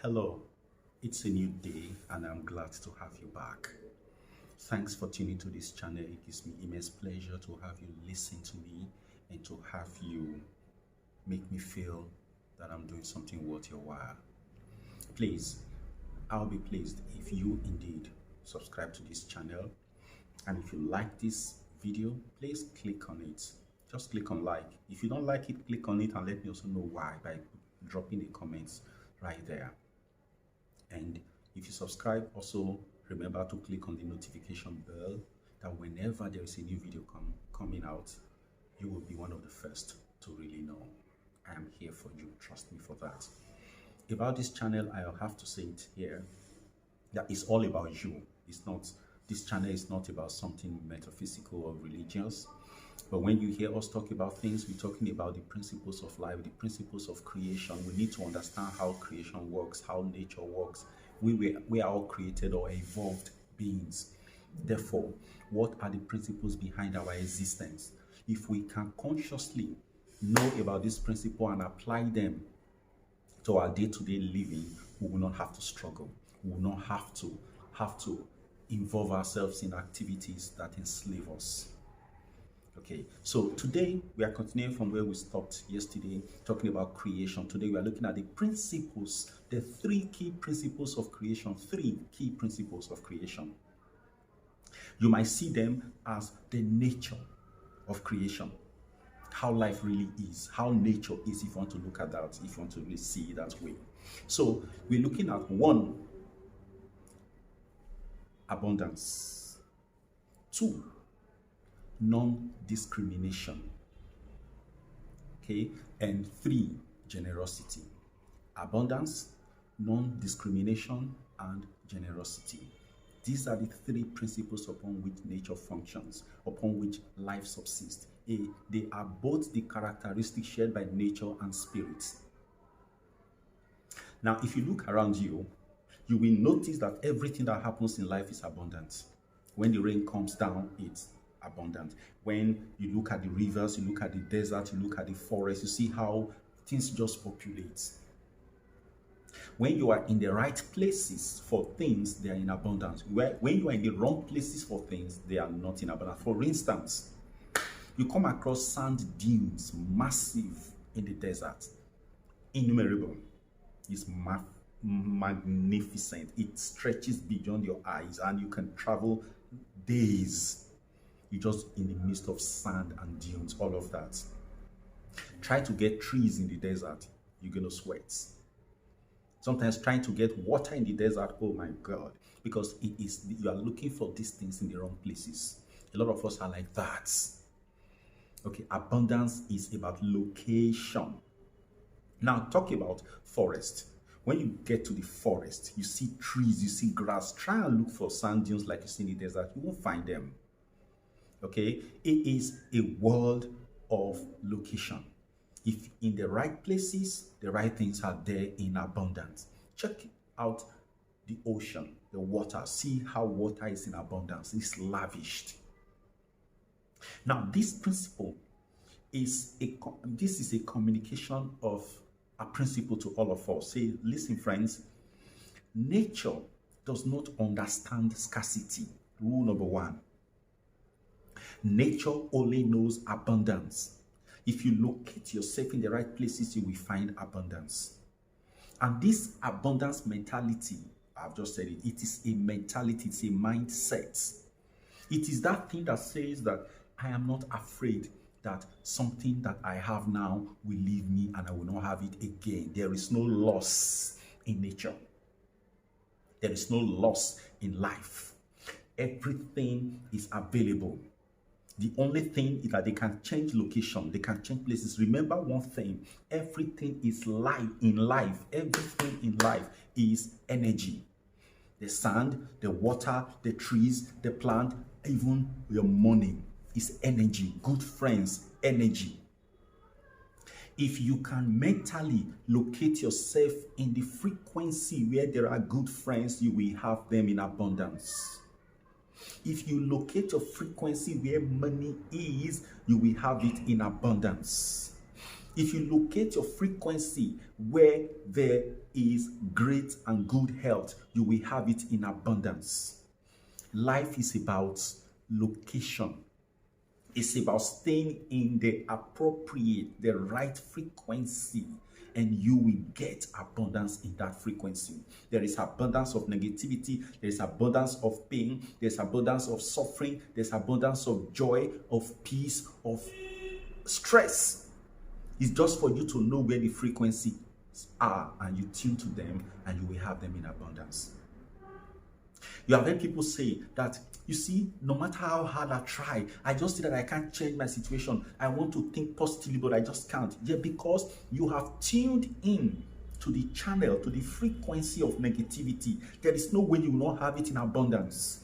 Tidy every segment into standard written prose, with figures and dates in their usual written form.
Hello, it's a new day and I'm glad to have you back. Thanks for tuning to this channel. It gives me immense pleasure to have you listen to me and to have you make me feel that I'm doing something worth your while. Please, I'll be pleased if you indeed subscribe to this channel, and if you like this video, please click on it. Just click on like. If you don't like it, click on it and let me also know why by dropping the comments right there. And if you subscribe, also remember to click on the notification bell that whenever there is a new video coming out, you will be one of the first to really know. I am here for you, trust me for that. About this channel, I'll have to say it here, that it's all about you. This channel is not about something metaphysical or religious. But when you hear us talk about things, we're talking about the principles of life, the principles of creation. We need to understand how creation works, how nature works. We are all created or evolved beings. Therefore, what are the principles behind our existence? If we can consciously know about this principle and apply them to our day-to-day living, we will not have to struggle. We will not have to involve ourselves in activities that enslave us. Okay, so today we are continuing from where we stopped yesterday, talking about creation. Today we are looking at the principles, the three key principles of creation. Three key principles of creation. You might see them as the nature of creation, how life really is, how nature is, if you want to look at that, if you want to really see it that way. So we're looking at one, abundance. Two, non-discrimination. Okay, and three, generosity. Abundance, non-discrimination, and generosity. These are the three principles upon which nature functions, upon which life subsists. They are both the characteristics shared by nature and spirit. Now, if you look around you, you will notice that everything that happens in life is abundant. When the rain comes down, it's abundant. When you look at the rivers, you look at the desert, you look at the forest, you see how things just populate. When you are in the right places for things, they are in abundance. When you are in the wrong places for things, they are not in abundance. For instance, you come across sand dunes, massive in the desert, innumerable. It's magnificent. It stretches beyond your eyes and you can travel days. You're just in the midst of sand and dunes, all of that. Try to get trees in the desert, you're going to sweat. Sometimes trying to get water in the desert, oh my God, because you are looking for these things in the wrong places. A lot of us are like that. Okay, abundance is about location. Now, talk about forest. When you get to the forest, you see trees, you see grass. Try and look for sand dunes like you see in the desert. You won't find them. Okay, it is a world of location. If in the right places, the right things are there in abundance. Check out the ocean, the water. See how water is in abundance. It's lavished. Now, this principle is a communication of a principle to all of us. Say, listen, friends, nature does not understand scarcity. Rule number one. Nature only knows abundance. If you locate yourself in the right places, you will find abundance. And this abundance mentality, I've just said it, it is a mentality, it's a mindset. It is that thing that says that I am not afraid that something that I have now will leave me and I will not have it again. There is no loss in nature. There is no loss in life. Everything is available. The only thing is that they can change location, they can change places. Remember one thing, everything is life in life. Everything in life is energy. The sand, the water, the trees, the plant, even your money is energy. Good friends, energy. If you can mentally locate yourself in the frequency where there are good friends, you will have them in abundance. If you locate your frequency where money is, you will have it in abundance. If you locate your frequency where there is great and good health, you will have it in abundance. Life is about location. It's about staying in the appropriate, the right frequency, and you will get abundance in that frequency. There is abundance of negativity, there is abundance of pain, there's abundance of suffering, there's abundance of joy, of peace, of stress. It's just for you to know where the frequencies are, and you tune to them, and you will have them in abundance. You have heard people say that, you see, no matter how hard I try, I just see that I can't change my situation. I want to think positively, but I just can't. Yeah, because you have tuned in to the channel, to the frequency of negativity. There is no way you will not have it in abundance.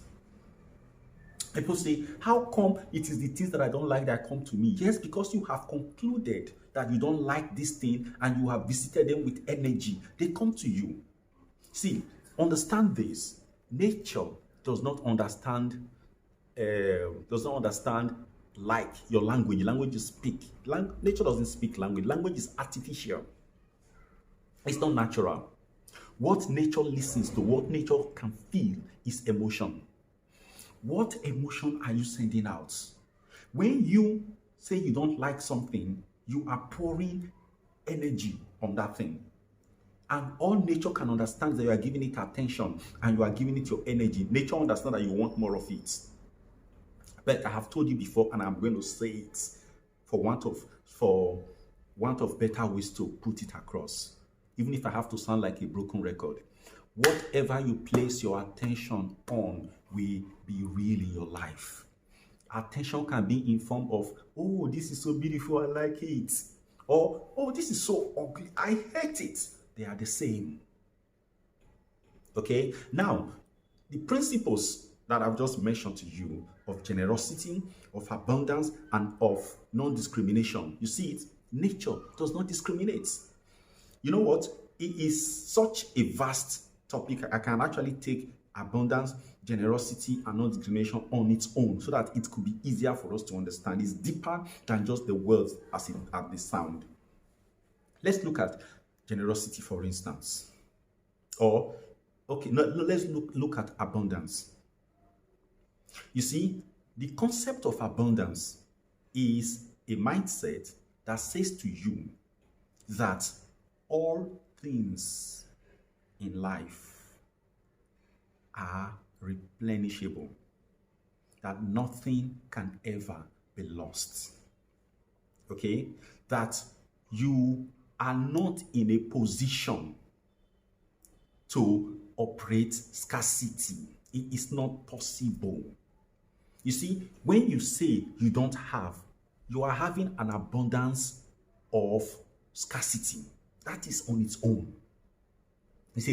People say, how come it is the things that I don't like that come to me? Yes, because you have concluded that you don't like this thing and you have visited them with energy. They come to you. See, understand this. Nature does not understand like your language. The language you speak. Nature doesn't speak language. Language is artificial. It's not natural. What nature listens to, what nature can feel is emotion. What emotion are you sending out? When you say you don't like something, you are pouring energy on that thing. And all nature can understand that you are giving it attention and you are giving it your energy. Nature understands that you want more of it. But I have told you before, and I'm going to say it for want of better ways to put it across. Even if I have to sound like a broken record. Whatever you place your attention on will be real in your life. Attention can be in form of, oh, this is so beautiful, I like it. Or, oh, this is so ugly, I hate it. They are the same. Okay? Now, the principles that I've just mentioned to you of generosity, of abundance, and of non-discrimination. You see it? Nature does not discriminate. You know what? It is such a vast topic. I can actually take abundance, generosity, and non-discrimination on its own so that it could be easier for us to understand. It's deeper than just the words as they sound. Let's look at generosity, for instance. Or, okay, let's look at abundance. You see, the concept of abundance is a mindset that says to you that all things in life are replenishable, that nothing can ever be lost. Okay? That you are not in a position to operate scarcity. It is not possible. You see, when you say you don't have, you are having an abundance of scarcity. That is on its own. It's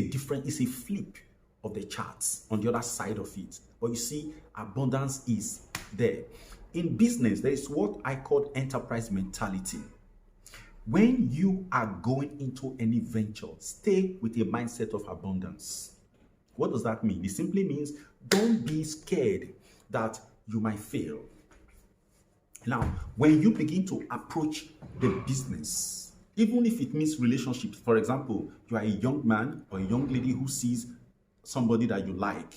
a flip of the charts on the other side of it. But you see, abundance is there. In business, there is what I call enterprise mentality. When you are going into any venture, stay with a mindset of abundance. What does that mean? It simply means don't be scared that you might fail. Now, when you begin to approach the business, even if it means relationships, for example, you are a young man or a young lady who sees somebody that you like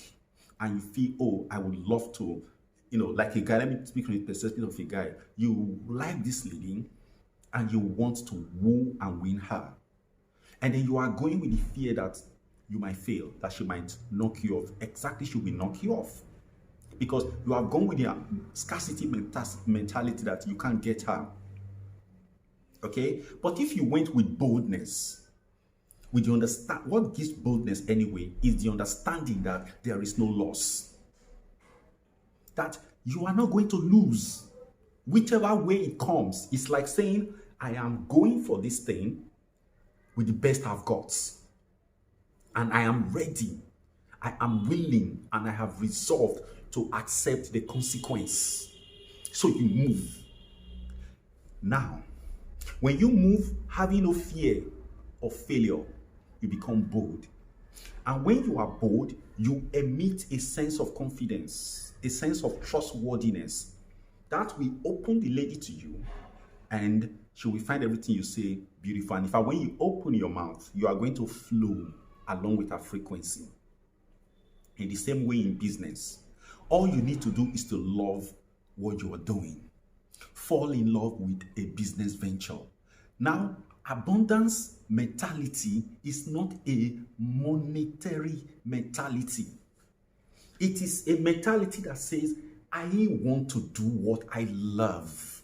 and you feel, oh, I would love to, like a guy, let me speak from the perspective of a guy. You like this lady and you want to woo and win her. And then you are going with the fear that you might fail, that she might knock you off. Exactly, she will knock you off. Because you are going with the scarcity mentality that you can't get her. Okay? But if you went with boldness, with the understand, what gives boldness anyway is the understanding that there is no loss. That you are not going to lose. Whichever way it comes, it's like saying, I am going for this thing with the best I've got. And I am ready. I am willing and I have resolved to accept the consequence. So you move. Now, when you move having no fear of failure, you become bold. And when you are bold, you emit a sense of confidence, a sense of trustworthiness that will open the lady to you, and she will find everything you say beautiful. And in fact, when you open your mouth, you are going to flow along with her frequency. In the same way in business, all you need to do is to love what you are doing. Fall in love with a business venture. Now, abundance mentality is not a monetary mentality. It is a mentality that says, I want to do what I love.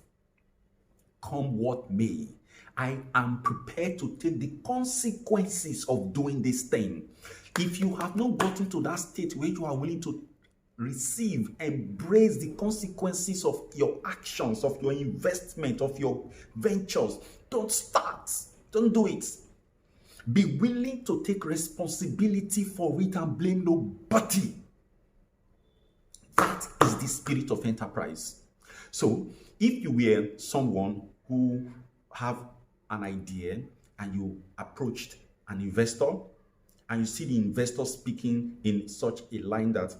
Come what may. I am prepared to take the consequences of doing this thing. If you have not gotten to that state where you are willing to receive, embrace the consequences of your actions, of your investment, of your ventures, don't start. Don't do it. Be willing to take responsibility for it and blame nobody. That is the spirit of enterprise. So, if you were someone who have an idea and you approached an investor and you see the investor speaking in such a line that,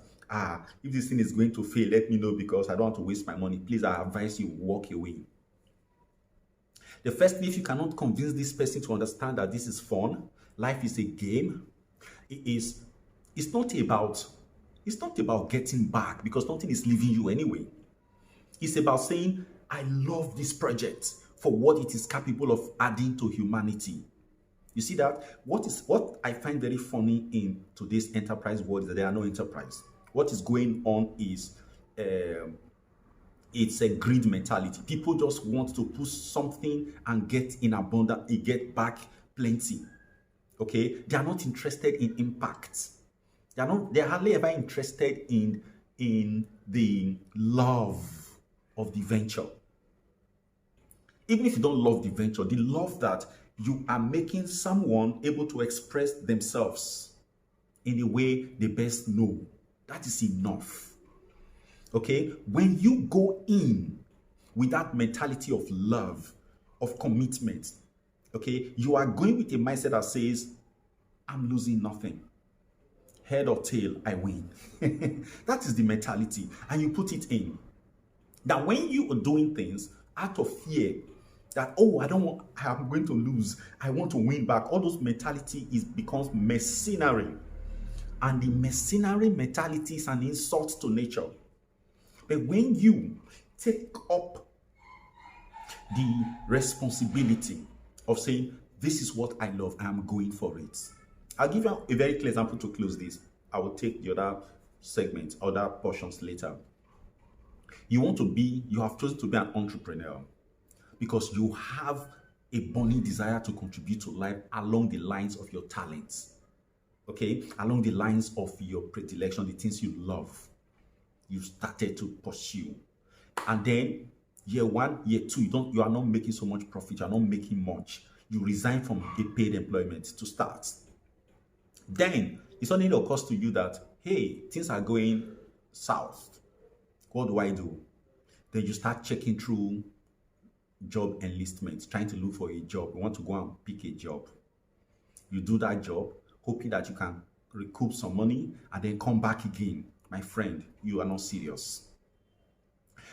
if this thing is going to fail, let me know because I don't want to waste my money. Please, I advise you walk away. The first thing, if you cannot convince this person to understand that this is fun, life is a game, it's not about getting back because nothing is leaving you anyway. It's about saying, I love this project for what it is capable of adding to humanity. You see that? What I find very funny in today's enterprise world is that there are no enterprise. What is going on is it's a greed mentality. People just want to push something and get in abundance, get back plenty. Okay? They are not interested in impact. They're hardly ever interested in the love of the venture. Even if you don't love the venture, the love that you are making someone able to express themselves in a way they best know. That is enough. Okay? When you go in with that mentality of love, of commitment, okay, you are going with a mindset that says, I'm losing nothing. Head or tail, I win. That is the mentality. And you put it in. That when you are doing things out of fear, that, I'm going to lose, I want to win back, all those mentality becomes mercenary. And the mercenary mentality is an insult to nature. But when you take up the responsibility of saying, this is what I love, I am going for it. I'll give you a very clear example to close this. I will take the other segments, other portions later. You have chosen to be an entrepreneur because you have a burning desire to contribute to life along the lines of your talents. Okay? Along the lines of your predilection, the things you love. You started to pursue. And then year 1, year 2, you are not making so much profit, you are not making much. You resign from a paid employment to start. Then it suddenly occurs to you that, hey, things are going south. What do I do? Then you start checking through job enlistments, trying to look for a job. You want to go and pick a job. You do that job, hoping that you can recoup some money and then come back again. My friend, you are not serious.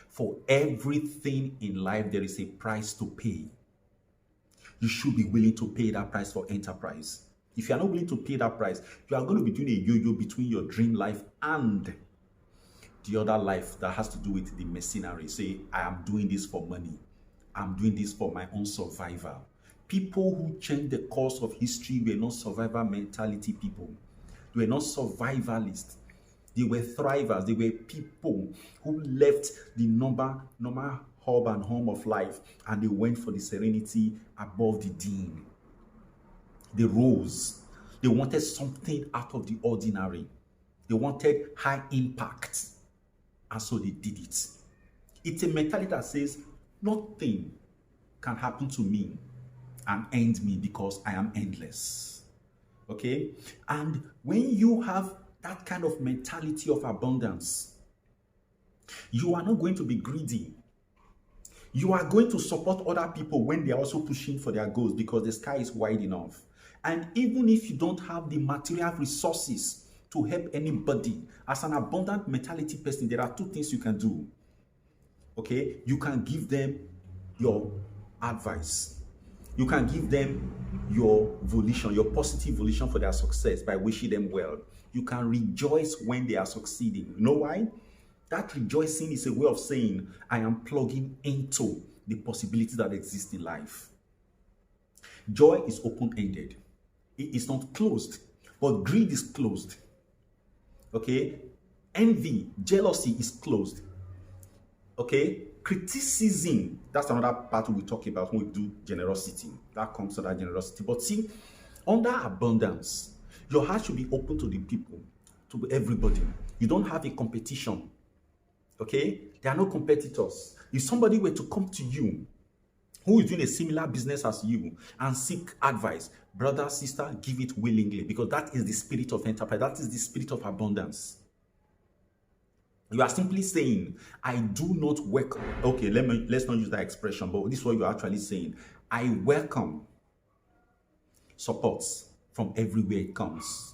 For everything in life, there is a price to pay. You should be willing to pay that price for enterprise. If you are not willing to pay that price, you are going to be doing a yo-yo between your dream life and the other life that has to do with the mercenary. Say, I am doing this for money. I'm doing this for my own survival. People who changed the course of history were not survivor mentality people. They were not survivalists. They were thrivers. They were people who left the normal hub and home of life and they went for the serenity above the din. They rose. They wanted something out of the ordinary. They wanted high impact. And so they did it. It's a mentality that says, nothing can happen to me and end me because I am endless. Okay? And when you have that kind of mentality of abundance, you are not going to be greedy. You are going to support other people when they are also pushing for their goals because the sky is wide enough. And even if you don't have the material resources to help anybody, as an abundant mentality person, there are two things you can do. Okay? You can give them your advice. You can give them your volition, your positive volition for their success by wishing them well. You can rejoice when they are succeeding. You know why? That rejoicing is a way of saying, I am plugging into the possibilities that exist in life. Joy is open-ended. It is not closed, but greed is closed. Okay? Envy, jealousy is closed. Okay? Criticism, that's another part we talk about when we do generosity. That comes under generosity. But see, under abundance, your heart should be open to the people, to everybody. You don't have a competition. Okay? There are no competitors. If somebody were to come to you who is doing a similar business as you and seek advice, brother, sister, give it willingly, because that is the spirit of enterprise. That is the spirit of abundance. You are simply saying, I do not welcome. Okay, let's not use that expression, but this is what you're actually saying. I welcome support from everywhere it comes.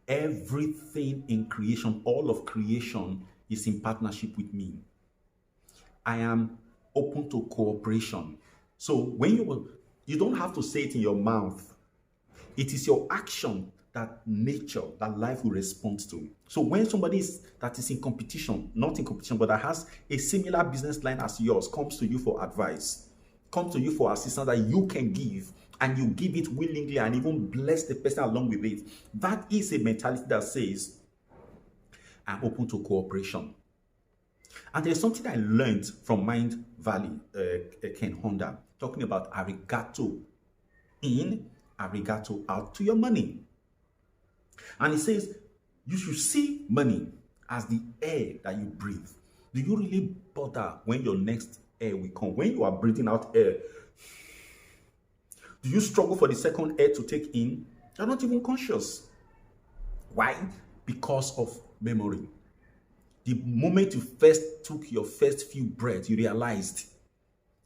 Everything in creation, all of creation is in partnership with me. I am open to cooperation. So when you don't have to say it in your mouth. It is your action that nature, that life will respond to. So when somebody that is in competition, not in competition, but that has a similar business line as yours, comes to you for advice, comes to you for assistance that you can give, and you give it willingly and even bless the person along with it, that is a mentality that says, I'm open to cooperation. And there's something I learned from Mind Valley, Ken Honda, talking about arigato in, arigato out to your money. And he says, you should see money as the air that you breathe. Do you really bother when your next air will come? When you are breathing out air, do you struggle for the second air to take in? You're not even conscious. Why? Because of memory. The moment you first took your first few breaths, you realized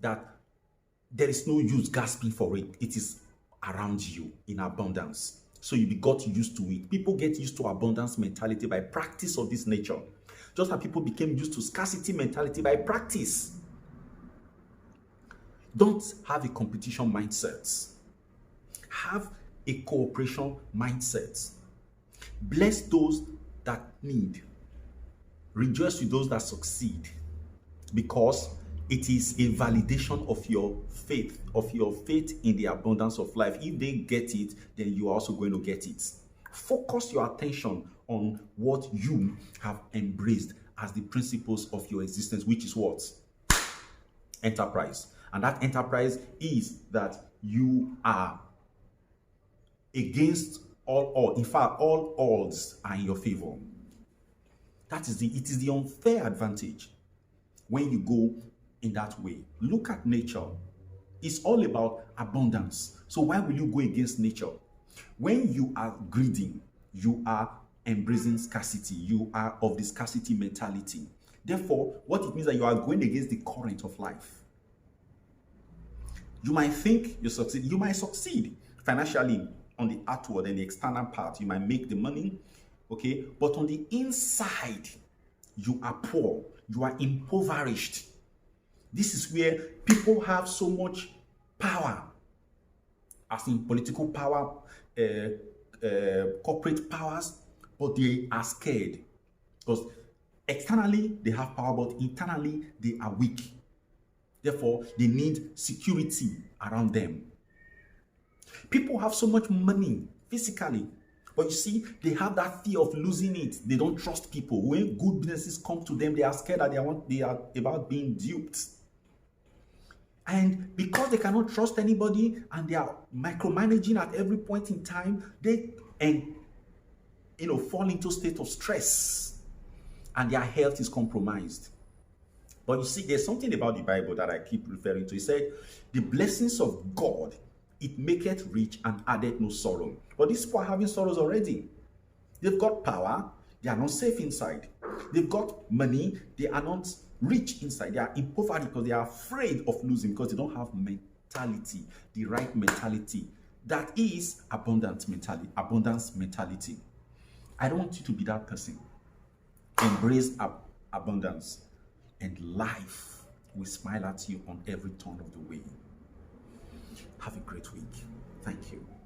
that there is no use gasping for it. It is around you in abundance. So you got used to it. People get used to abundance mentality by practice of this nature. Just like people became used to scarcity mentality by practice. Don't have a competition mindset. Have a cooperation mindset. Bless those that need. Rejoice with those that succeed. Because it is a validation of your faith in the abundance of life. If they get it, then you are also going to get it. Focus your attention on what you have embraced as the principles of your existence, which is what? Enterprise. And that enterprise is that you are against all odds. In fact, all odds are in your favor. It is the unfair advantage when you go in that way. Look at nature. It's all about abundance. So why will you go against nature? When you are greedy, you are embracing scarcity. You are of the scarcity mentality. Therefore, what it means that you are going against the current of life. You might think you succeed. You might succeed financially on the outward and the external part. You might make the money, okay? But on the inside, you are poor. You are impoverished. This is where people have so much power, as in political power, corporate powers, but they are scared. Because externally, they have power, but internally, they are weak. Therefore, they need security around them. People have so much money physically, but you see, they have that fear of losing it. They don't trust people. When good businesses come to them, they are scared that they are about being duped. And because they cannot trust anybody and they are micromanaging at every point in time, they fall into a state of stress and their health is compromised. But you see, there's something about the Bible that I keep referring to. It said, the blessings of God, it maketh rich and addeth no sorrow. But these people are having sorrows already. They've got power, they are not safe inside. They've got money, they are not rich inside. They are impoverished because they are afraid of losing, because they don't have mentality, the right mentality. That is abundance mentality. I don't want you to be that person. Embrace abundance, and life will smile at you on every turn of the way. Have a great week. Thank you.